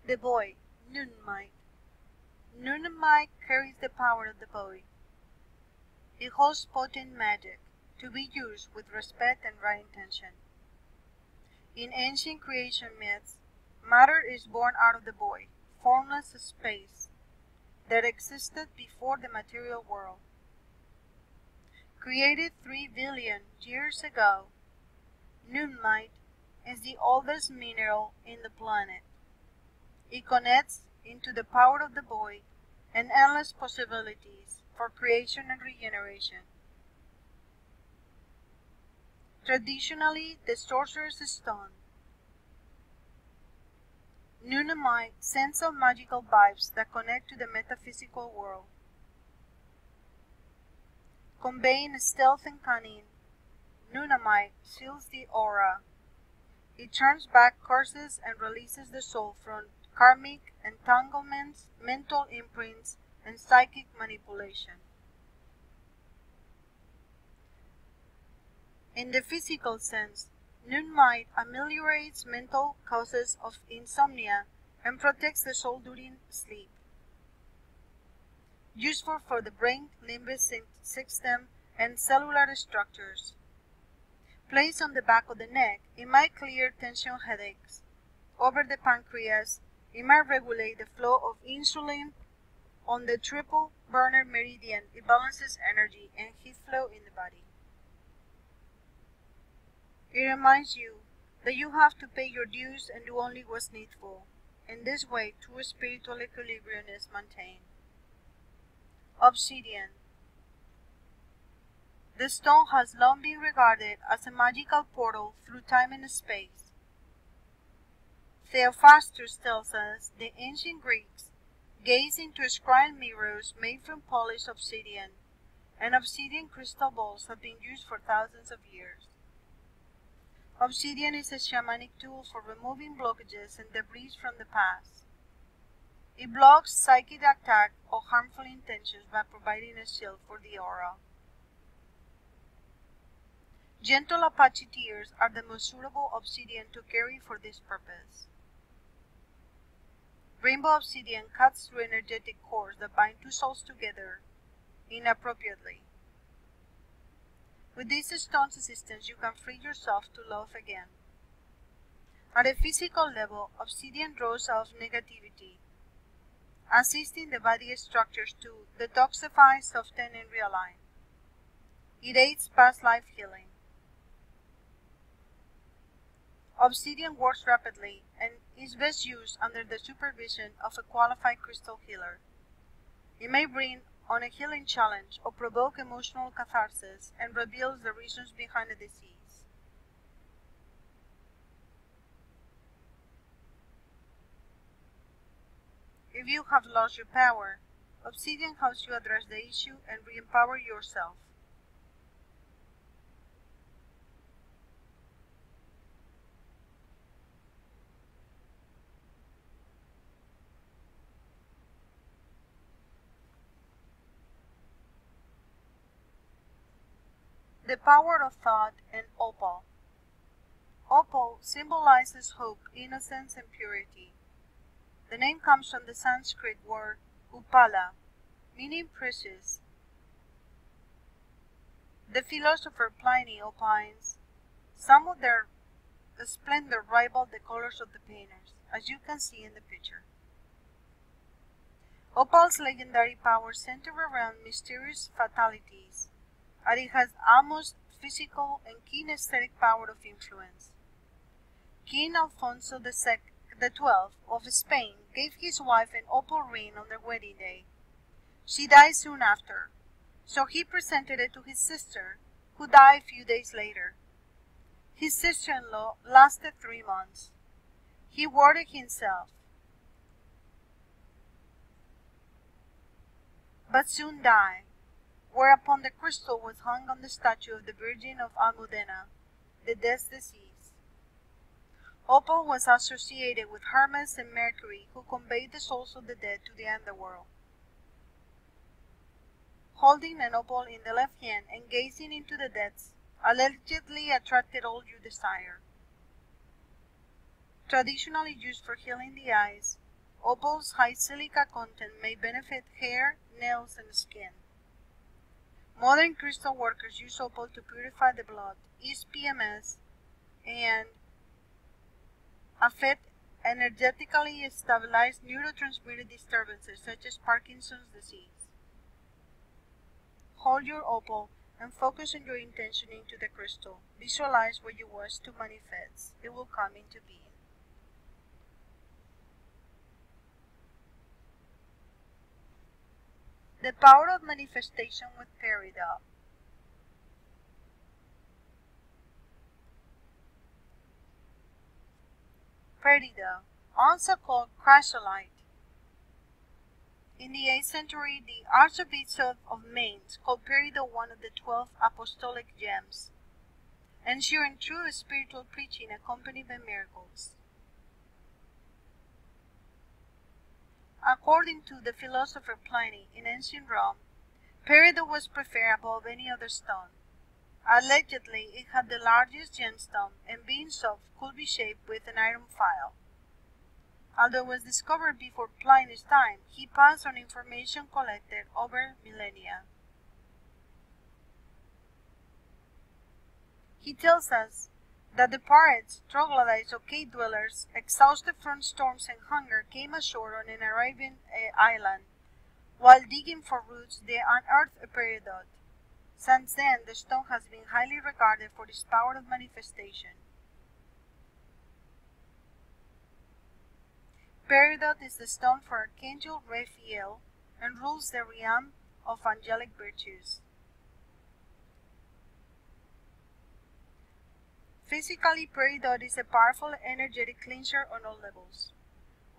The boy, Nunmite. Nunmite carries the power of the boy. It holds potent magic, to be used with respect and right intention. In ancient creation myths, matter is born out of the boy, formless space, that existed before the material world. Created 3 billion years ago, Nunmite is the oldest mineral in the planet. It connects into the power of the boy and endless possibilities for creation and regeneration. Traditionally, the sorcerer's stone, Nunmite sends out magical vibes that connect to the metaphysical world. Conveying stealth and cunning, Nunmite seals the aura. It turns back curses and releases the soul from karmic entanglements, mental imprints, and psychic manipulation. In the physical sense, Nunmite ameliorates mental causes of insomnia and protects the soul during sleep. Useful for the brain, limbic system, and cellular structures. Placed on the back of the neck, it might clear tension headaches. Over the pancreas, it might regulate the flow of insulin. On the triple burner meridian, it balances energy and heat flow in the body. It reminds you that you have to pay your dues and do only what's needful. In this way, true spiritual equilibrium is maintained. Obsidian. The stone has long been regarded as a magical portal through time and space. Theophrastus tells us the ancient Greeks gazed into scrying mirrors made from polished obsidian, and obsidian crystal balls have been used for thousands of years. Obsidian is a shamanic tool for removing blockages and debris from the past. It blocks psychic attack or harmful intentions by providing a shield for the aura. Gentle Apache tears are the most suitable obsidian to carry for this purpose. Rainbow obsidian cuts through energetic cords that bind two souls together inappropriately. With this stone's assistance, you can free yourself to love again. At a physical level, obsidian draws off negativity, assisting the body structures to detoxify, soften, and realign. It aids past life healing. Obsidian works rapidly and is best used under the supervision of a qualified crystal healer. It may bring on a healing challenge or provoke emotional catharsis and reveals the reasons behind the disease. If you have lost your power, obsidian helps you address the issue and re-empower yourself. The power of thought and opal. Opal symbolizes hope, innocence, and purity. The name comes from the Sanskrit word upala, meaning precious. The philosopher Pliny opines, some of their splendor rivaled the colors of the painters, as you can see in the picture. Opal's legendary power centers around mysterious fatalities, and it has almost physical and kinesthetic power of influence. King Alfonso XII of Spain gave his wife an opal ring on their wedding day. She died soon after, so he presented it to his sister, who died a few days later. His sister-in-law lasted 3 months. He wore it himself, but soon died, whereupon the crystal was hung on the statue of the Virgin of Almudena, the death's disease. Opal was associated with Hermes and Mercury, who conveyed the souls of the dead to the underworld. Holding an opal in the left hand and gazing into the depths allegedly attracted all you desire. Traditionally used for healing the eyes, Opal's high silica content may benefit hair, nails, and skin. Modern crystal workers use opal to purify the blood, ease PMS, and affect energetically stabilize neurotransmitter disturbances such as Parkinson's disease. Hold your opal and focus on your intention into the crystal. Visualize what you wish to manifest. It will come into being. The power of manifestation with peridot. Peridot, also called chrysolite. In the 8th century, the Archbishop of Mainz called peridot one of the 12 apostolic gems, ensuring true spiritual preaching accompanied by miracles. According to the philosopher Pliny in ancient Rome, peridot was preferred above any other stone. Allegedly, it had the largest gemstone, and being soft, could be shaped with an iron file. Although it was discovered before Pliny's time, he passed on information collected over millennia. He tells us that the pirates, troglodytes, or cave dwellers, exhausted from storms and hunger, came ashore on an Arabian island. While digging for roots, they unearthed a peridot. Since then, the stone has been highly regarded for its power of manifestation. Peridot is the stone for Archangel Raphael and rules the realm of angelic virtues. Physically, peridot is a powerful energetic cleanser on all levels.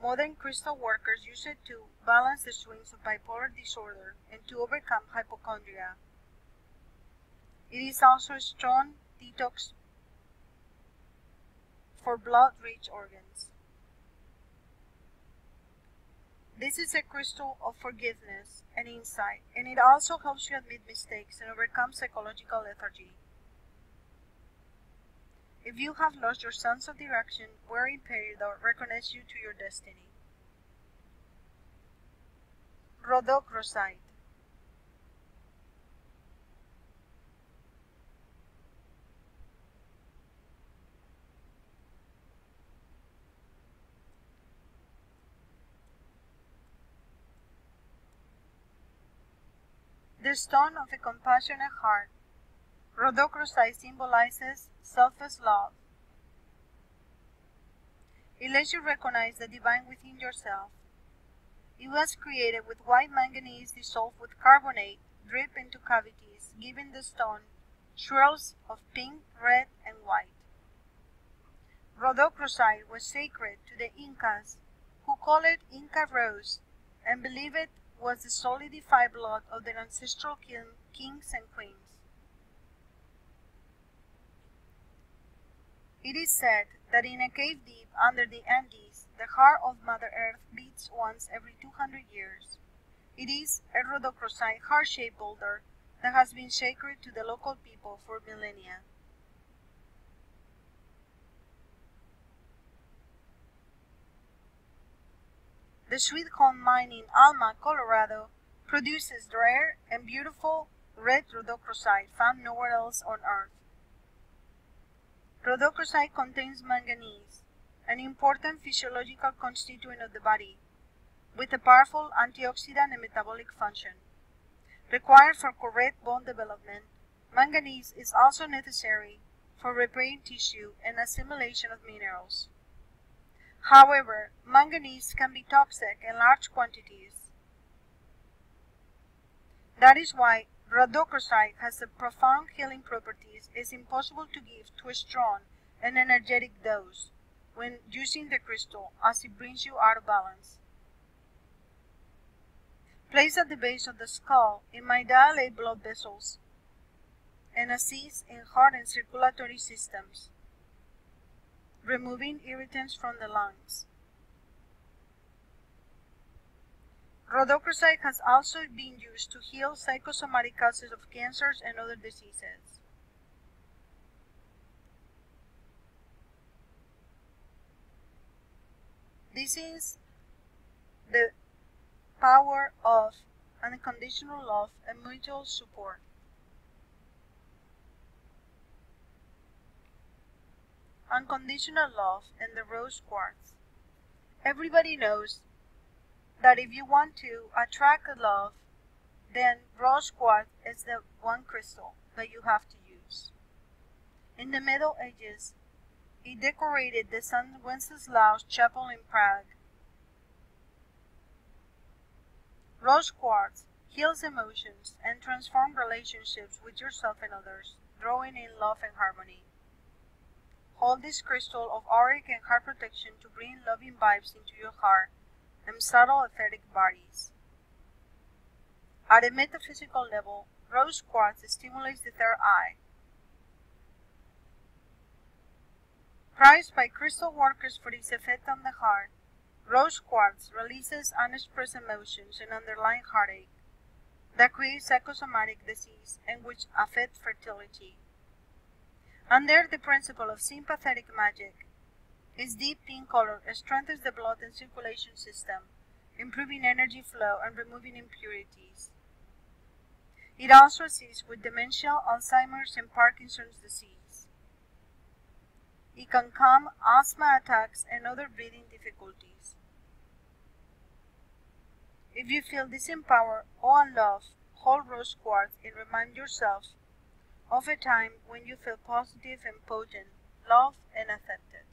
Modern crystal workers use it to balance the swings of bipolar disorder and to overcome hypochondria. It is also a strong detox for blood-rich organs. This is a crystal of forgiveness and insight, and it also helps you admit mistakes and overcome psychological lethargy. If you have lost your sense of direction, wearing peridot reconnects you to your destiny. Rhodochrosite. The stone of a compassionate heart. Rhodochrosite symbolizes selfless love. It lets you recognize the divine within yourself. It was created with white manganese dissolved with carbonate, dripped into cavities, giving the stone swirls of pink, red, and white. Rhodochrosite was sacred to the Incas, who called it Inca rose, and believed it was the solidified blood of their ancestral kings and queens. It is said that in a cave deep under the Andes, the heart of Mother Earth beats once every 200 years. It is a rhodochrosite heart-shaped boulder that has been sacred to the local people for millennia. The Sweet Cone mine in Alma, Colorado, produces rare and beautiful red rhodochrosite found nowhere else on Earth. Rhodochrosite contains manganese, an important physiological constituent of the body, with a powerful antioxidant and metabolic function. Required for correct bone development, manganese is also necessary for repairing tissue and assimilation of minerals. However, manganese can be toxic in large quantities. That is why rhodochrosite has the profound healing properties it is impossible to give to a strong and energetic dose when using the crystal, as it brings you out of balance. Place at the base of the skull, it might dilate blood vessels and assist in heart and circulatory systems, removing irritants from the lungs. Rhodochrosite has also been used to heal psychosomatic causes of cancers and other diseases. This is the power of unconditional love and mutual support. Unconditional love and the rose quartz. Everybody knows that if you want to attract love, then rose quartz is the one crystal that you have to use. In the Middle Ages, it decorated the St. Wenceslaus Chapel in Prague. Rose quartz heals emotions and transforms relationships with yourself and others, drawing in love and harmony. Hold this crystal of auric and heart protection to bring loving vibes into your heart and subtle etheric bodies. At a metaphysical level, rose quartz stimulates the third eye. Prized by crystal workers for its effect on the heart, rose quartz releases unexpressed emotions and underlying heartache that create psychosomatic disease and which affect fertility. Under the principle of sympathetic magic, its deep pink color strengthens the blood and circulation system, improving energy flow and removing impurities. It also assists with dementia, Alzheimer's, and Parkinson's disease. It can calm asthma attacks and other breathing difficulties. If you feel disempowered or unloved, hold rose quartz and remind yourself of a time when you feel positive and potent, loved and accepted.